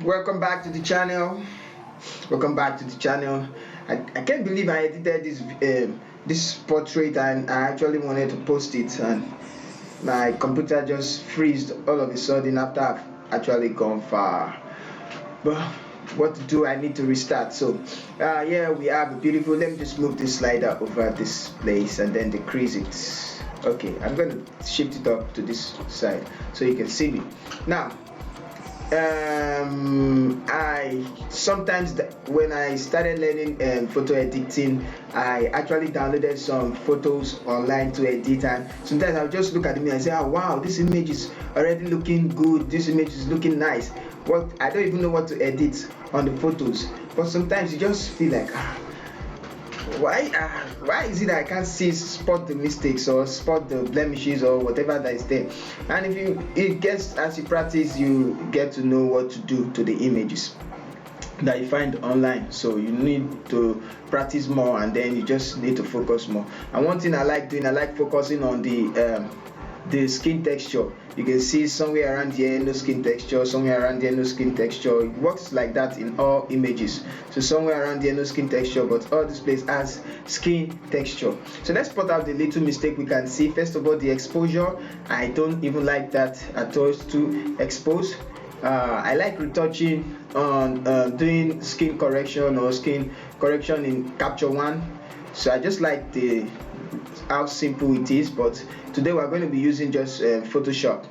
Welcome back to the channel. Welcome back to the channel. I can't believe I edited this portrait and I actually wanted to post it, and my computer just freezed all of a sudden after I've actually gone far. But what to do? I need to restart. So yeah, we have a beautiful. Let me just move this slider over this place and then decrease it. Okay, I'm going to shift it up to this side so you can see me now. I sometimes when I started learning photo editing, I actually downloaded some photos online to edit, and sometimes I'll just look at them and say, oh wow, this image is already looking good, this image is looking nice. What I don't even know what to edit on the photos, but sometimes you just feel like why is it that I can't spot the mistakes or spot the blemishes or whatever that is there. And it gets, as you practice, you get to know what to do to the images that you find online. So you need to practice more, and then you just need to focus more. And one thing I like doing, I like focusing on the skin texture. You can see somewhere around here no skin texture, somewhere around here no skin texture. It works like that in all images. So somewhere around here no skin texture, but all this place has skin texture. So let's spot out the little mistake we can see. First of all, the exposure. I don't even like that at all. It's too exposed. I like retouching on doing skin correction or skin correction in Capture One. So I just like how simple it is, but today we're going to be using just Photoshop.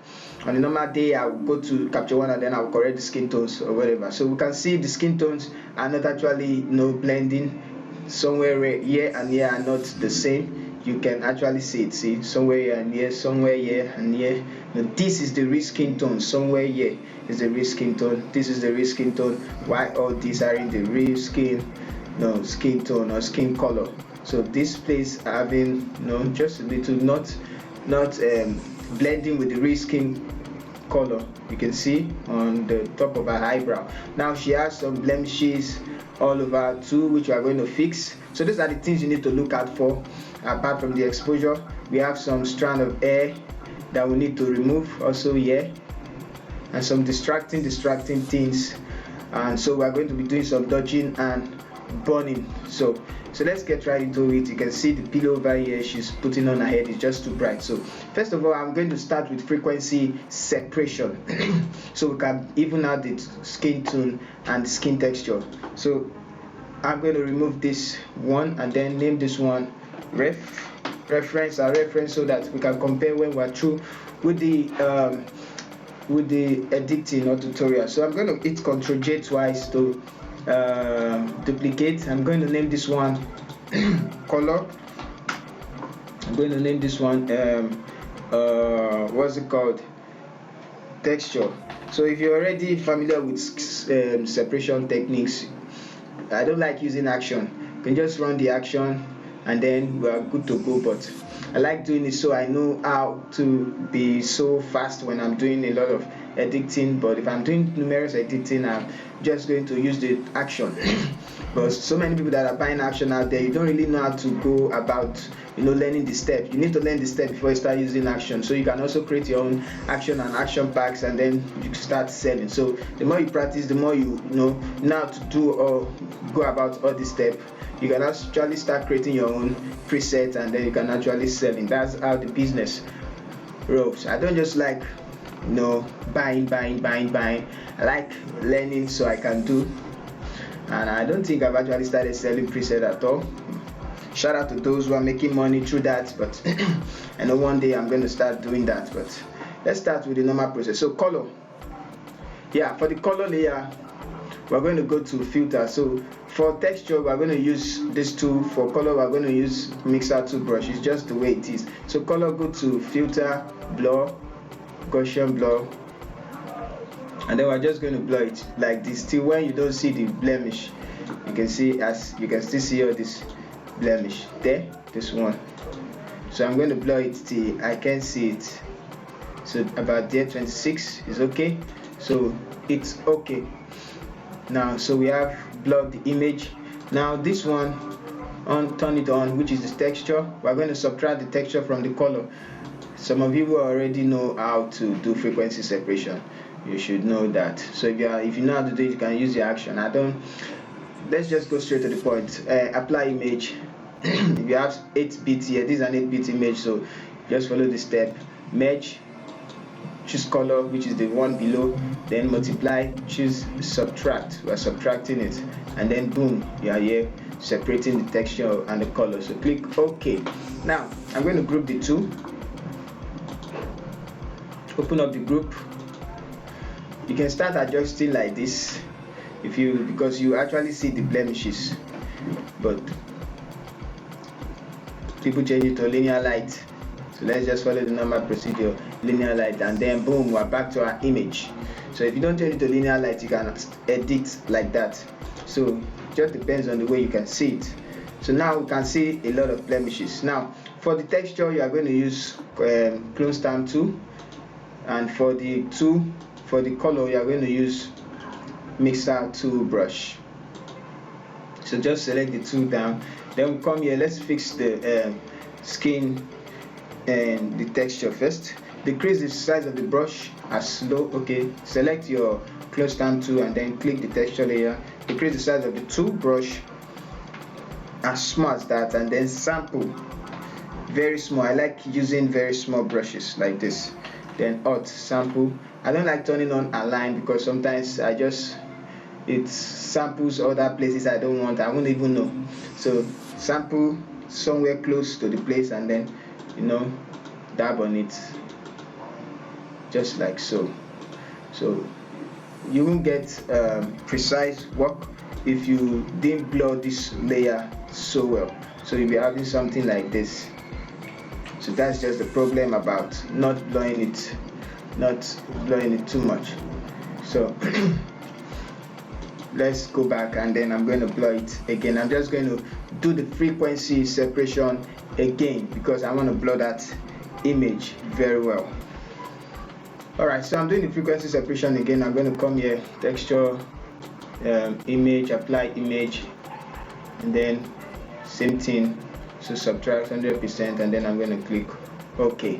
On a normal day I will go to Capture One and then I'll correct the skin tones or whatever. So we can see the skin tones are not actually blending. Somewhere here and here are not the same. You can actually see it. See, somewhere here and here, somewhere here and here. Now this is the real skin tone. Somewhere here is the real skin tone. This is the real skin tone. Why all these are in the real skin tone or skin color. So this place having just a little not blending with the real skin color. You can see on the top of her eyebrow. Now she has some blemishes all over too, which we are going to fix. So these are the things you need to look out for. Apart from the exposure, we have some strand of hair that we need to remove also here, and some distracting things. And so we are going to be doing some dodging and burning. So let's get right into it. You can see the pillow over here she's putting on her head is just too bright. So first of all, I'm going to start with frequency separation so we can even out the skin tone and skin texture. So I'm going to remove this one and then name this one reference so that we can compare when we're through with the editing or tutorial. So I'm going to hit Ctrl J twice to duplicate. I'm going to name this one color. I'm going to name this one what's it called, texture. So if you're already familiar with separation techniques, I don't like using action. You can just run the action and then we are good to go, but I like doing it so I know how to be so fast when I'm doing a lot of editing. But if I'm doing numerous editing, I'm just going to use the action. But so many people that are buying action out there, you don't really know how to go about learning the steps. You need to learn the steps before you start using action. So you can also create your own action and action packs, and then you start selling. So the more you practice, the more you know how to do or go about all these steps. You can actually start creating your own preset, and then you can actually selling. That's how the business rolls. I don't just like buying. I like learning so I can do, and I don't think I've actually started selling preset at all. Shout out to those who are making money through that, but I know one day I'm going to start doing that. But let's start with the normal process. So color, for the color layer we're going to go to filter. So for texture we're going to use this tool. For color we're going to use mixer tool brush. It's just the way it is. So color, go to filter, blur, Gaussian blur, and then we're just going to blur it like this till when you don't see the blemish. You can see, as you can still see all this blemish there, this one. So I'm going to blur it till I can see it. So about there, 26 is okay. So it's okay now. So we have blurred the image. Now this one, turn it on, which is the texture. We're going to subtract the texture from the color. Some of you already know how to do frequency separation. you should know that. So if you know how to do it, you can use the action. Let's just go straight to the point. Apply image. If you have 8 bits here, this is an 8-bit image, so just follow the step. Merge, choose color, which is the one below, then multiply, choose subtract, we are subtracting it, and then boom, you are here separating the texture and the color. So click OK. Now I'm going to group the two. Open up the group. You can start adjusting like this because you actually see the blemishes, but people change it to linear light. So let's just follow the normal procedure, linear light, and then boom, we're back to our image. So if you don't change it to linear light, you can edit like that. So it just depends on the way you can see it. So now we can see a lot of blemishes. Now for the texture, you are going to use clone stamp tool, and for the color, you are going to use mixer tool brush. So just select the tool down, then we come here. Let's fix the skin and the texture first. Decrease the size of the brush as low. Okay, select your clone stamp tool and then click the texture layer. Decrease the size of the tool brush as small as that, and then sample very small. I like using very small brushes like this. Then Alt sample. I don't like turning on align because sometimes it samples other places I don't want. I won't even know. So sample somewhere close to the place, and then dab on it just like so. So you won't get precise work if you didn't blur this layer so well. So you'll be having something like this. So that's just the problem about not blurring it too much. So let's go back, and then I'm going to blur it again. I'm just going to do the frequency separation again because I want to blur that image very well. Alright, so I'm doing the frequency separation again. I'm going to come here, texture, image, apply image, and then same thing. So subtract 100%, and then I'm going to click OK.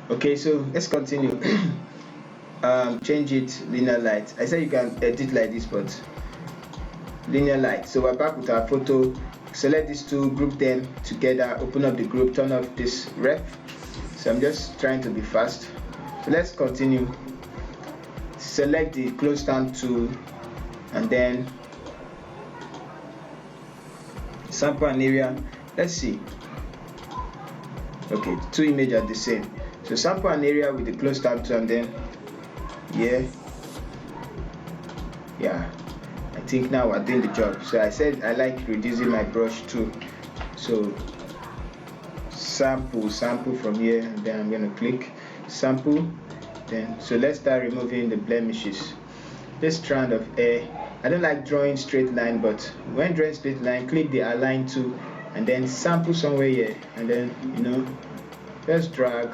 Okay, so let's continue. Change it linear light. I said you can edit like this, but linear light. So we're back with our photo. Select these two, group them together, open up the group, turn off this ref. So I'm just trying to be fast. So let's continue. Select the clone stamp tool, and then sample an area. Let's see. Okay, two images are the same. So sample an area with the clone stamp tool, and then yeah, I think now we're doing the job. So I said I like reducing my brush too. So sample from here, and then I'm going to click sample. Then so let's start removing the blemishes. This strand of hair, I don't like drawing straight line, but when drawing straight line, click the align tool and then sample somewhere here, and then just drag.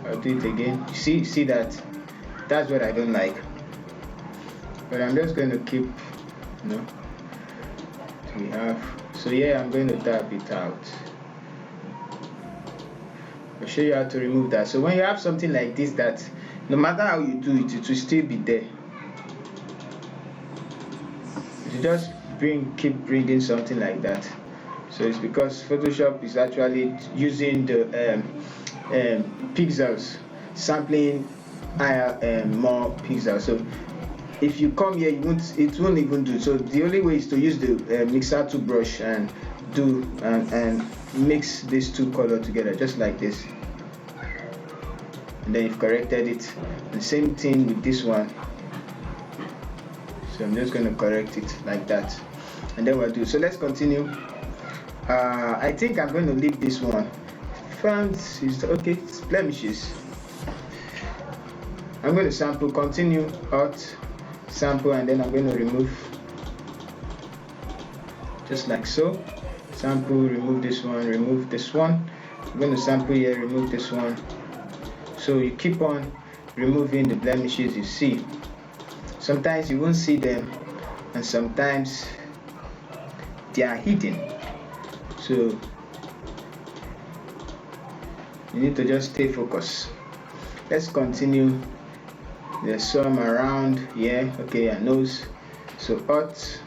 I'll do it again. See that? That's what I don't like. But I'm just going to keep, we have. So yeah, I'm going to dab it out. I'll show you how to remove that. So when you have something like this, that no matter how you do it, it will still be there. You just keep bringing something like that. So it's because Photoshop is actually using the pixels, sampling higher more pixels. So if you come here, it won't even do. So the only way is to use the mixer tool brush and do and mix these two colors together, just like this. And then you've corrected it. The same thing with this one. So I'm just going to correct it like that, and then we'll do. So let's continue. I think I'm going to leave this one. France is okay. Blemishes. I'm going to sample, continue, Alt, sample, and then I'm going to remove, just like so. Sample, remove this one, remove this one. I'm going to sample here, remove this one. So you keep on removing the blemishes you see. Sometimes you won't see them, and sometimes they are hidden. So You need to just stay focused. Let's continue. There's some around here. Okay, your nose. So Alt,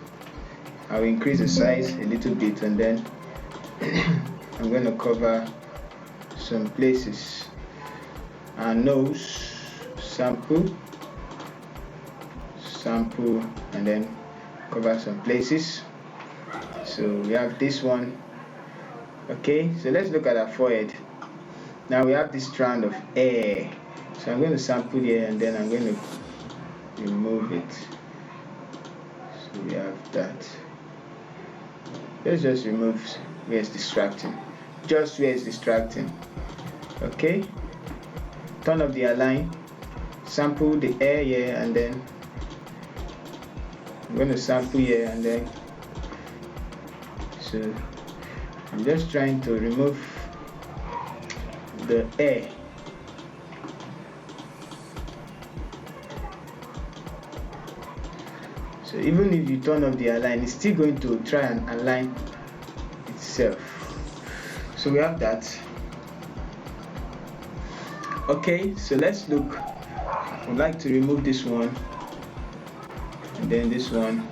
I'll increase the size a little bit, and then I'm going to cover some places. Our nose, sample, and then cover some places. So we have this one. Okay, so let's look at our forehead. Now we have this strand of hair. So I'm going to sample here, and then I'm going to remove it. So we have that. Let's just remove where it's distracting. Just where it's distracting. Okay. Turn up the align. Sample the hair here, and then I'm going to sample here, and then so I'm just trying to remove the hair. So even if you turn off the align, it's still going to try and align itself. So we have that. Okay, so let's look. I'd like to remove this one, and then this one.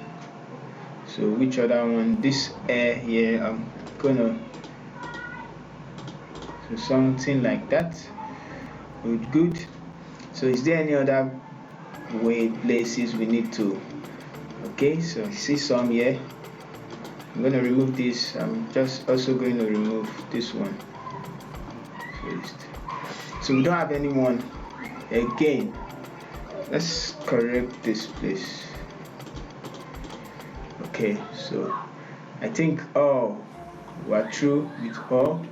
So which other one? This hair here, I'm gonna so something like that. Good. So is there any other places we need to? Okay, so you see some here. I'm going to remove this. I'm just also going to remove this one first. So we don't have anyone. Again, let's correct this place. Okay, so I think we're through with all.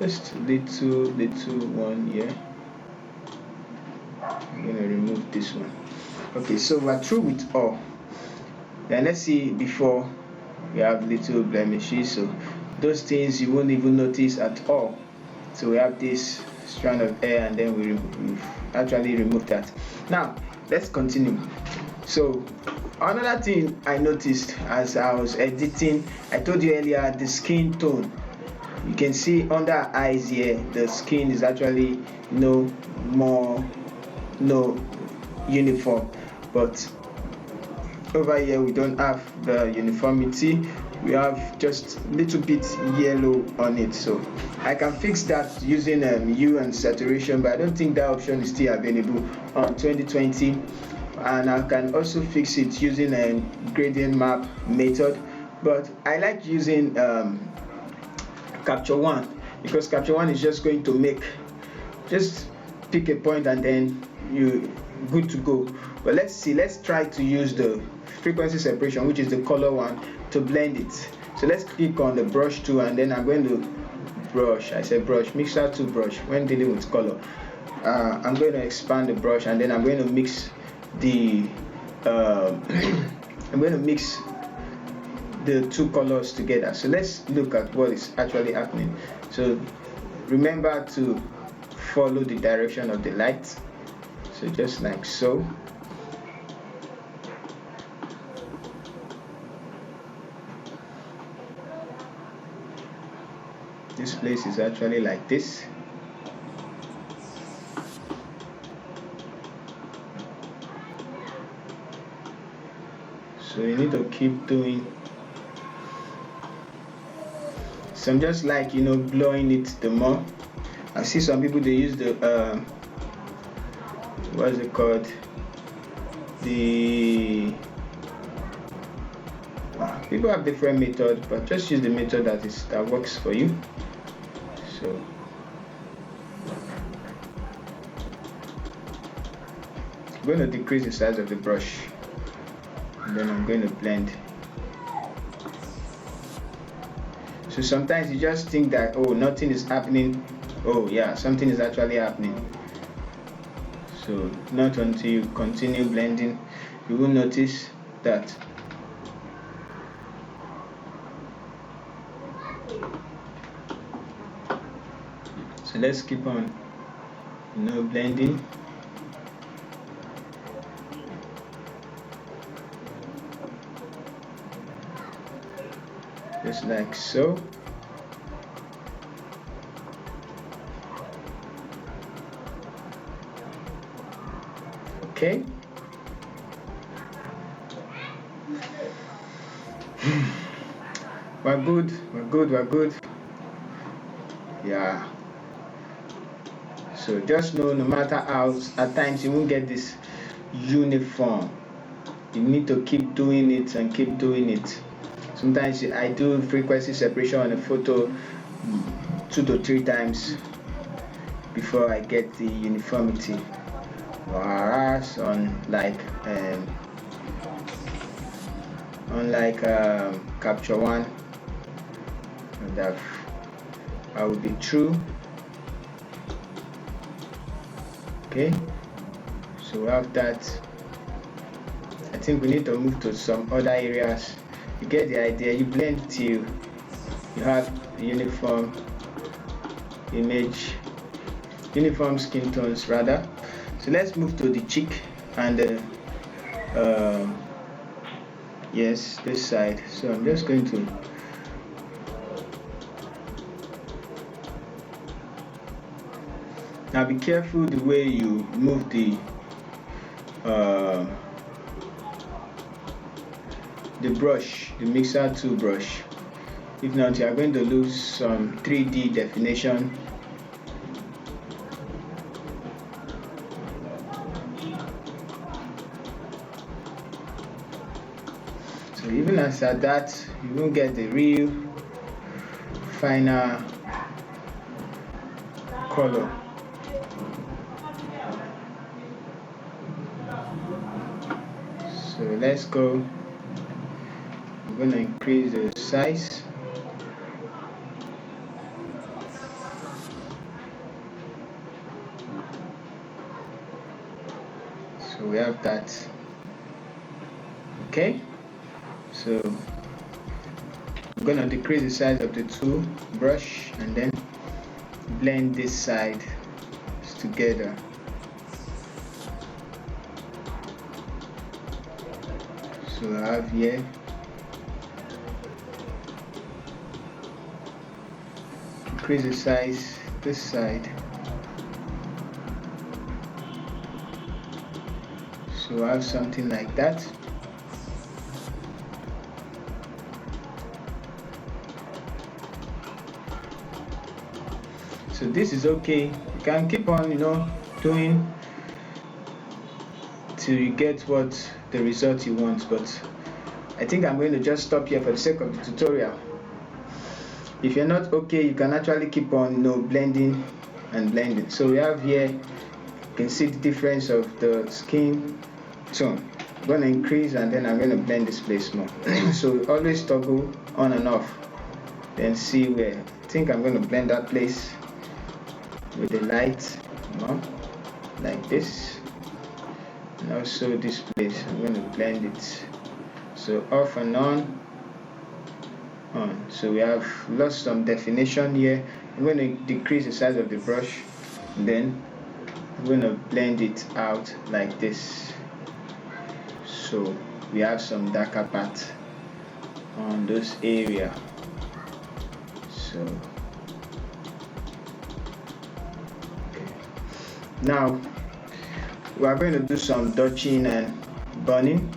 Just little one here. I'm going to remove this one. Okay, so we're through with all. Then let's see, before we have little blemishes, so those things you won't even notice at all. So we have this strand of hair, and then we actually remove that. Now let's continue. So another thing I noticed as I was editing, I told you earlier, the skin tone. You can see under our eyes here, the skin is actually no uniform, but over here we don't have the uniformity. We have just a little bit yellow on it, so I can fix that using hue and saturation, but I don't think that option is still available on 2020. And I can also fix it using a gradient map method, but I like using Capture One, because Capture One is just going to just pick a point and then you good to go. But let's try to use the frequency separation, which is the color one, to blend it. So let's click on the brush tool, and then I'm going to mixer tool brush when dealing with color. I'm going to expand the brush, and then I'm going to mix the I'm going to mix the two colors together. So let's look at what is actually happening. So remember to follow the direction of the light, so just like so. This place is actually like this. So you need to keep doing. So I'm just like blowing it the more. I see some people, they use the what is it called, the people have different methods, but just use the method that works for you. So I'm going to decrease the size of the brush, and then I'm going to blend. So sometimes you just think that nothing is happening. Yeah, something is actually happening. So not until you continue blending you will notice that. So let's keep on blending. Just like so. Okay. We're good. Yeah. So just know, no matter how, at times you won't get this uniform. You need to keep doing it and keep doing it. Sometimes I do frequency separation on a photo 2 to 3 times before I get the uniformity. Whereas on capture one, that I will be true. Okay, so we have that. I think we need to move to some other areas. You get the idea. You blend till you have uniform image, uniform skin tones rather. So let's move to the cheek and yes, this side. So I'm just going to now be careful the way you move the brush, the mixer tool brush. If not, you are going to lose some 3D definition. So even as at that, you won't get the real final color. So let's go. I'm going to increase the size. So we have that. Okay, so I'm going to decrease the size of the tool brush and then blend this side together. So I have here increase the size this side. So I have something like that. So this is okay. You can keep on, doing till you get what the result you want, but I think I'm going to just stop here for the sake of the tutorial. If you're not okay, you can actually keep on blending and blending. So we have here, you can see the difference of the skin tone. I'm going to increase and then I'm going to blend this place more. So always toggle on and off, then see where. I think I'm going to blend that place with the light, like this. And also this place, I'm going to blend it. So off and on. So we have lost some definition here. I'm going to decrease the size of the brush, and then I'm going to blend it out like this. So we have some darker part on this area. So okay. Now we are going to do some dodging and burning.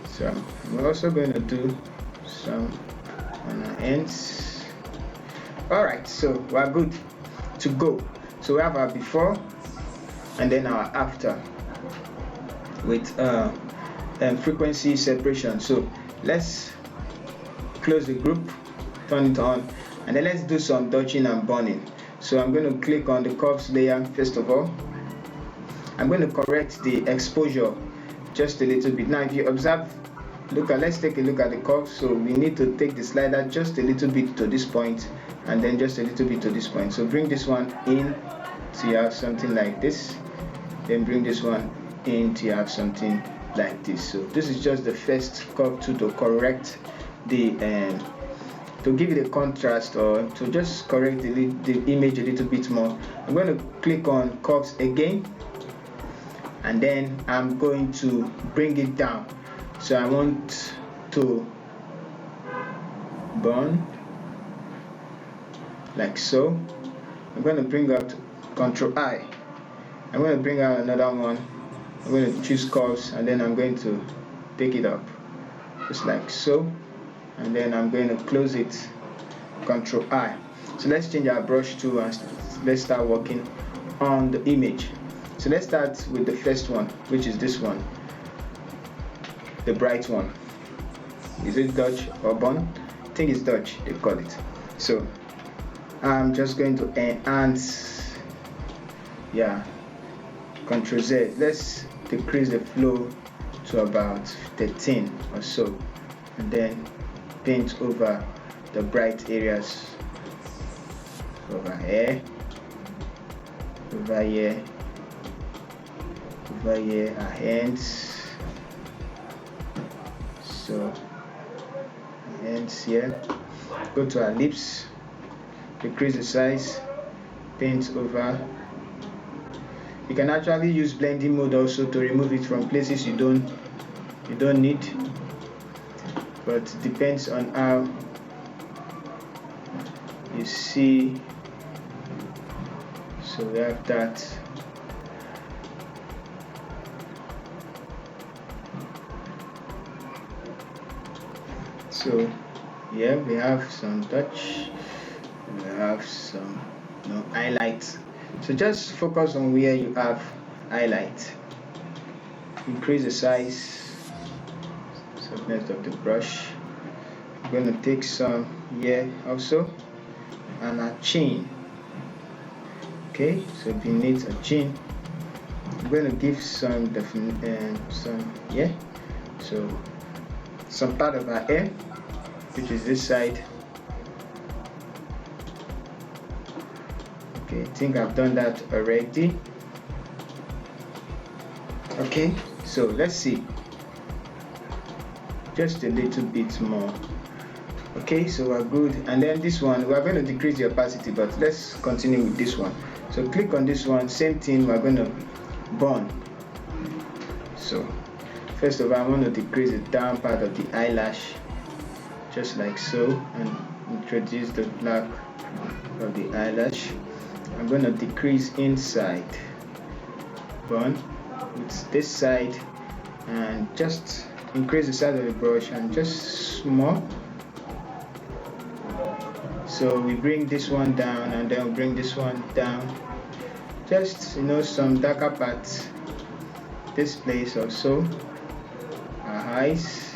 So we're also going to do some on our ends. Alright, so we're good to go. So we have our before and then our after with frequency separation. So let's close the group, turn it on, and then let's do some dodging and burning. So I'm going to click on the curves layer first of all. I'm going to correct the exposure just a little bit. Now if you observe, let's take a look at the curve. So we need to take the slider just a little bit to this point and then just a little bit to this point. So bring this one in so you have something like this, then bring this one in to have something like this. So this is just the first curve to correct the to give it a contrast or to just correct the image a little bit more. I'm going to click on curves again and then I'm going to bring it down. So I want to burn like so. I'm going to bring out Control I. I'm going to bring out another one. I'm going to choose curves, and then I'm going to take it up just like so, and then I'm going to close it, Control I. So let's change our brush tool and let's start working on the image. So let's start with the first one, which is this one, the bright one. Is it Dutch or Bon? I think it's Dutch, they call it. So I'm just going to enhance, yeah, Control Z. Let's decrease the flow to about 13 or so, and then paint over the bright areas, over here, over here, over here, our hands, so hands here. Go to our lips, decrease the size, paint over. You can actually use blending mode also to remove it from places you don't need, but it depends on how you see. So we have that. So yeah, we have some touch, we have some highlights. So just focus on where you have highlight. Increase the size, softness of the brush. I'm going to take some here also, and a chin. Okay, so beneath a chin, I'm going to give some so some part of our hair, which is this side. Okay, I think I've done that already. Okay, so let's see, just a little bit more. Okay, so we're good. And then this one, we're going to decrease the opacity, but let's continue with this one. So click on this one, same thing, we're going to burn. So first of all, I want to decrease the down part of the eyelash, just like so, and introduce the black of the eyelash. I'm going to decrease inside, burn with this side, and just increase the size of the brush and just small. So we bring this one down, and then we bring this one down, just some darker parts, this place also, our eyes,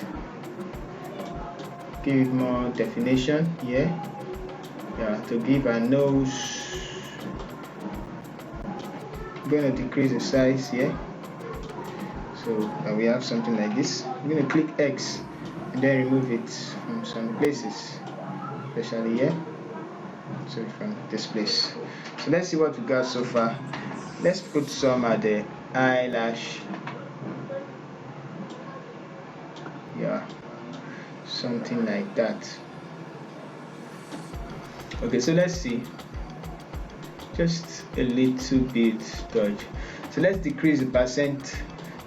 give it more definition here, yeah, to give our nose. I'm going to decrease the size here, so that we have something like this. I'm going to click X and then remove it from some places, especially here, so from this place. So let's see what we got so far. Let's put some at the eyelash, yeah, something like that. Okay, so let's see, just a little bit dodge. So let's decrease the percent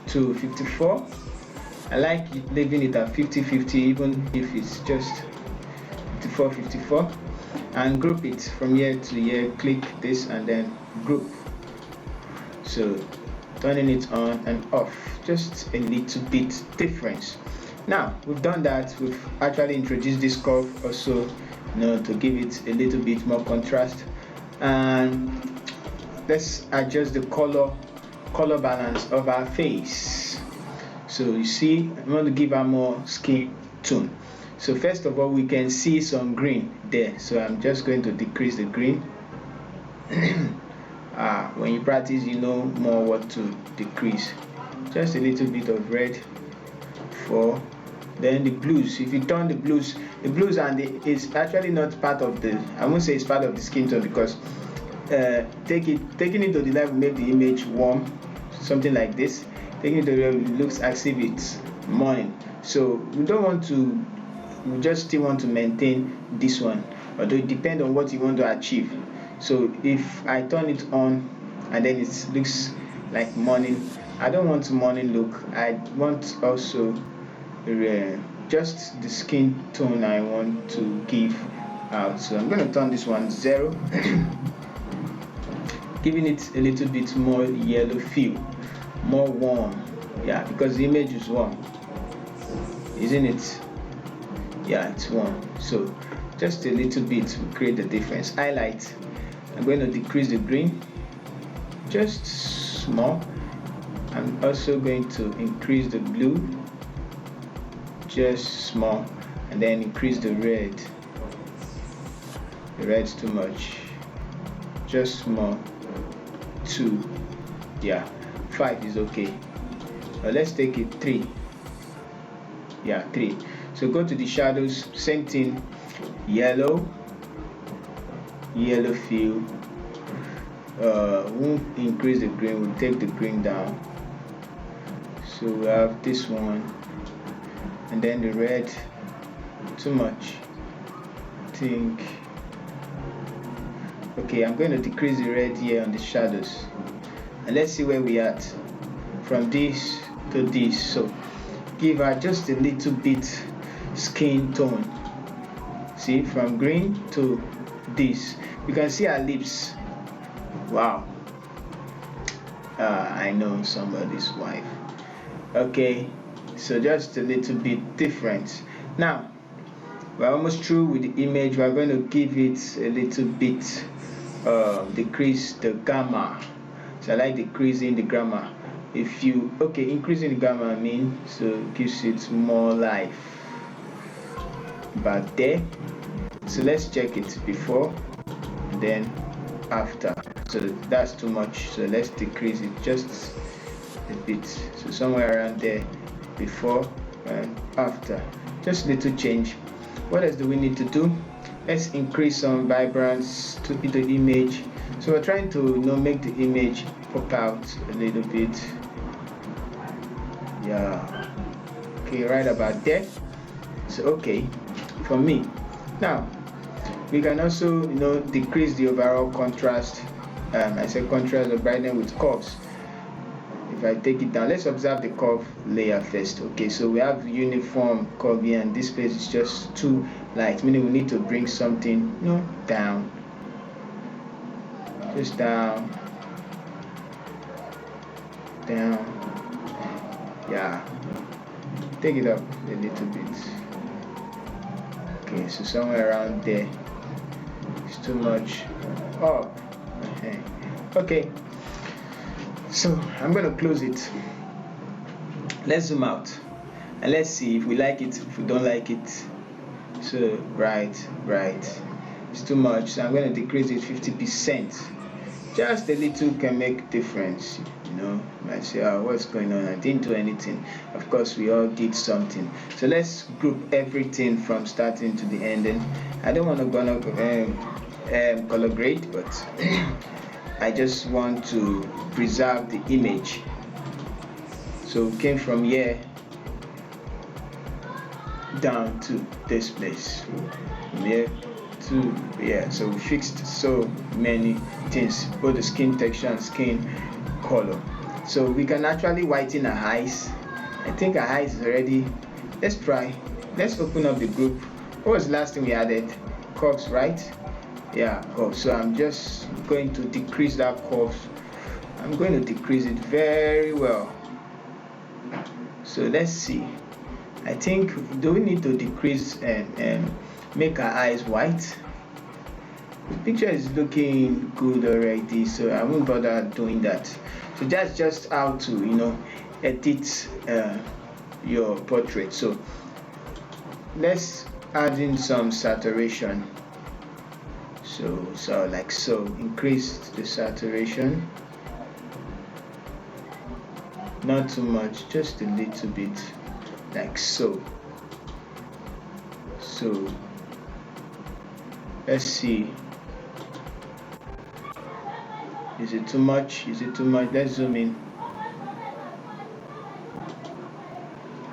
to 54. I like leaving it at 50-50, even if it's just 54-54, and group it from here to here. Click this and then group, so turning it on and off, just a little bit difference. Now we've done that, we've actually introduced this curve also, to give it a little bit more contrast. And let's adjust the color balance of our face. So you see, I want to give her more skin tone. So first of all, we can see some green there, so I'm just going to decrease the green. When you practice, you know more what to decrease. Just a little bit of red for. Then the blues, if you turn the blues and it's actually not part of the, I won't say it's part of the skin tone, because taking it to the left will make the image warm, something like this. Taking it to the left, it looks as if it's morning. So we don't want to, we just still want to maintain this one, although it depends on what you want to achieve. So if I turn it on and then it looks like morning, I don't want morning look. I want also just the skin tone I want to give out. So I'm going to turn this one 0, giving it a little bit more yellow feel, more warm. Yeah, because the image is warm, isn't it? Yeah, it's warm. So just a little bit will create the difference. Highlight, I'm going to decrease the green just small. I'm also going to increase the blue just small, and then increase the red. The red's too much, just small. 2, yeah. 5 is okay. Now let's take it 3. Yeah, 3. So go to the shadows, same thing, yellow feel. Won't increase the green, we'll take the green down. So we have this one, and then the red, too much, I think. Okay, I'm going to decrease the red here on the shadows, and let's see where we at from this to this. So give her just a little bit skin tone. See, from green to this, you can see her lips. Wow, I know somebody's wife. Okay, so just a little bit different. Now we're almost through with the image. We're going to give it a little bit, decrease the gamma. So I like decreasing the gamma. If you increasing the gamma, I mean, so it gives it more life back there. So let's check it before and then after. So that's too much, so let's decrease it just a bit. So somewhere around there, before and after, just a little change. What else do we need to do? Let's increase some vibrance to the image. So we're trying to make the image pop out a little bit. Yeah, okay, right about there. So okay for me. Now we can also decrease the overall contrast. I said contrast or brightness with curves. If I take it down, let's observe the curve layer first. Okay, so we have uniform curve here, and this place is just too light, meaning we need to bring something down, just down, yeah, take it up a little bit. Okay, so somewhere around there. It's too much. Oh, okay. So I'm gonna close it. Let's zoom out and let's see if we like it, if we don't like it. So right, it's too much, so I'm going to decrease it 50%. Just a little can make difference. You might say, what's going on? I didn't do anything. Of course we all did something. So let's group everything from starting to the ending. I don't want to go color grade, but I just want to preserve the image. So we came from here down to this place, from here to here. So we fixed so many things, both the skin texture and skin color. So we can actually whiten our eyes. I think our eyes is already. Let's try. Let's open up the group. What was the last thing we added? Curves, right? Yeah, curves. So I'm just going to decrease that curve. I'm going to decrease it very well. So let's see. I think, do we need to decrease and make our eyes white? The picture is looking good already, so I won't bother doing that. So that's just how to edit your portrait. So let's add in some saturation. So like so, increase the saturation, not too much, just a little bit, like so. So let's see, is it too much? Let's zoom in.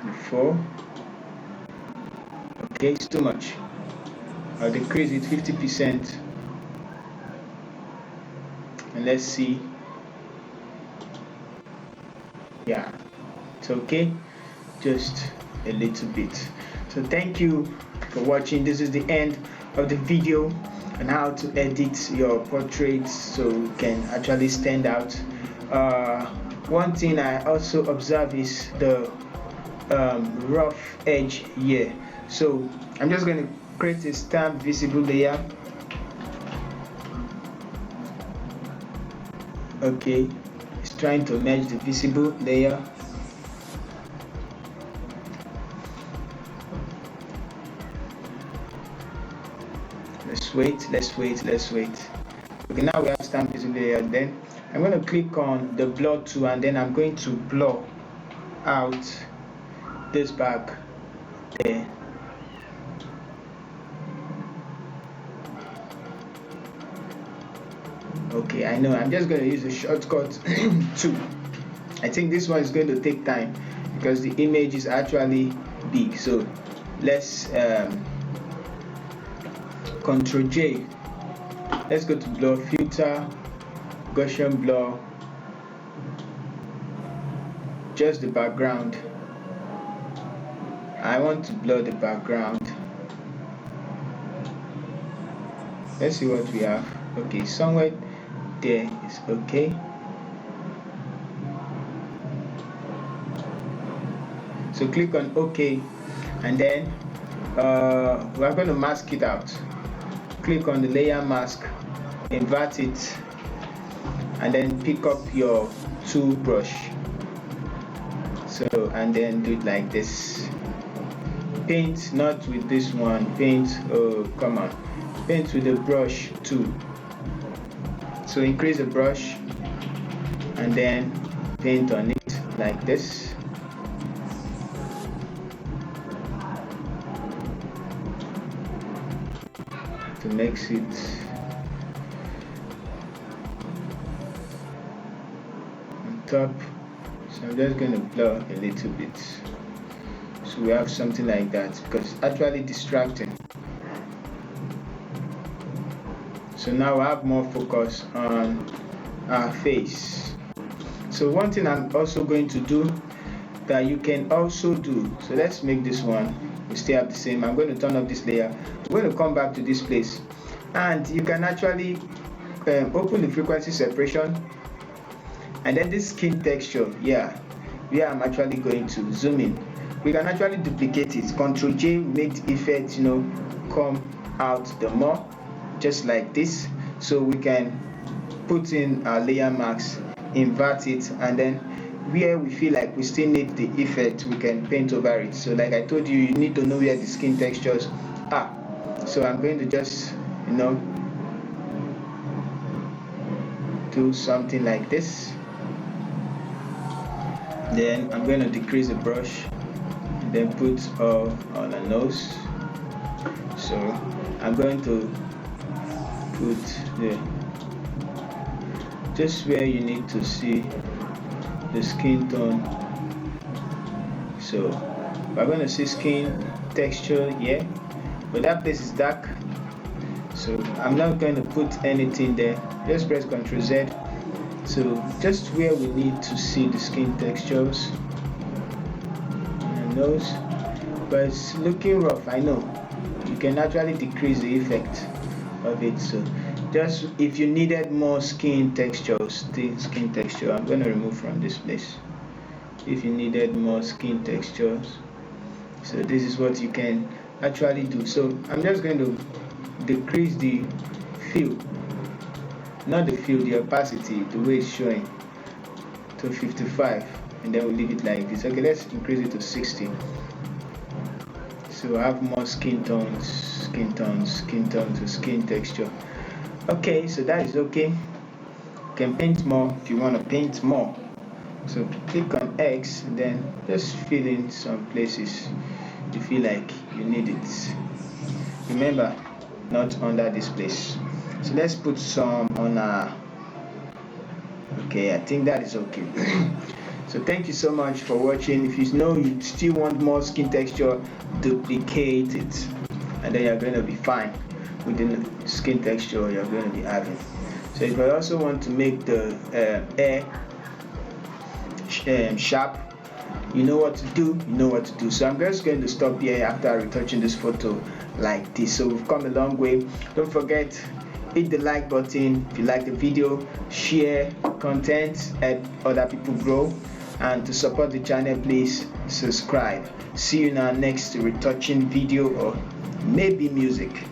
Before, okay, it's too much. I'll decrease it 50%, and let's see. Yeah, it's okay, just a little bit. So thank you for watching. This is the end of the video on how to edit your portraits so you can actually stand out. One thing I also observe is the rough edge here. So I'm just going to create a stamp visible layer. Okay, it's trying to merge the visible layer. Let's wait. Okay, now we have stamp visible layer. Then I'm going to click on the blur tool, and then I'm going to blur out this back there. Okay, I know I'm just going to use a shortcut tool. I think this one is going to take time because the image is actually big. So let's Ctrl J. Let's go to blur filter, Gaussian blur, just the background. I want to blur the background. Let's see what we have. Okay, somewhere there is okay. So click on OK, and then we're going to mask it out. Click on the layer mask, invert it, and then pick up your tool brush. So, and then do it like this. Paint not with this one, paint, oh come on, paint with the brush tool. So increase the brush and then paint on it like this. To makes it on top. So I'm just going to blur a little bit so we have something like that, because it's actually distracting. So now I have more focus on our face. So one thing I'm also going to do that you can also do, so let's make this one, we still have the same. I'm going to turn off this layer. We're going to come back to this place, and you can actually open the frequency separation, and then this skin texture, yeah, where I'm actually going to zoom in. We can actually duplicate it. Ctrl J, make the effect, come out the more, just like this. So we can put in our layer mask, invert it, and then where we feel like we still need the effect, we can paint over it. So like I told you, you need to know where the skin textures are. So I'm going to just do something like this. Then I'm going to decrease the brush and then put on the nose. So I'm going to put just where you need to see the skin tone. So we're going to see skin texture here, but that place is dark, so I'm not going to put anything there. Just press Ctrl Z. So just where we need to see the skin textures and nose, but it's looking rough. I know you can actually decrease the effect of it. So just if you needed more skin textures, skin texture, I'm going to remove from this place. If you needed more skin textures, so this is what you can actually do. So I'm just going to decrease the fill, not the fill, the opacity, the way it's showing, to 55, and then we'll leave it like this. Okay, let's increase it to 60. So I have more skin tones to skin texture. Okay, so that is okay. You can paint more if you want to paint more. So click on X and then just fill in some places you feel like you need it. Remember, not under this place. So let's put some on our, okay, I think that is okay. So thank you so much for watching. If you know you still want more skin texture, duplicate it, and then you're going to be fine with the skin texture you're going to be having. So if I also want to make the hair sharp, you know what to do. So I'm just going to stop here after retouching this photo like this. So we've come a long way. Don't forget, hit the like button if you like the video, share content, help other people grow, and to support the channel, please subscribe. See you in our next retouching video, or maybe music.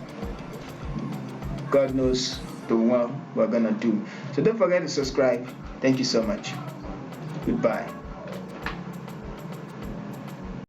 God knows the one we're gonna do. So don't forget to subscribe. Thank you so much. Goodbye.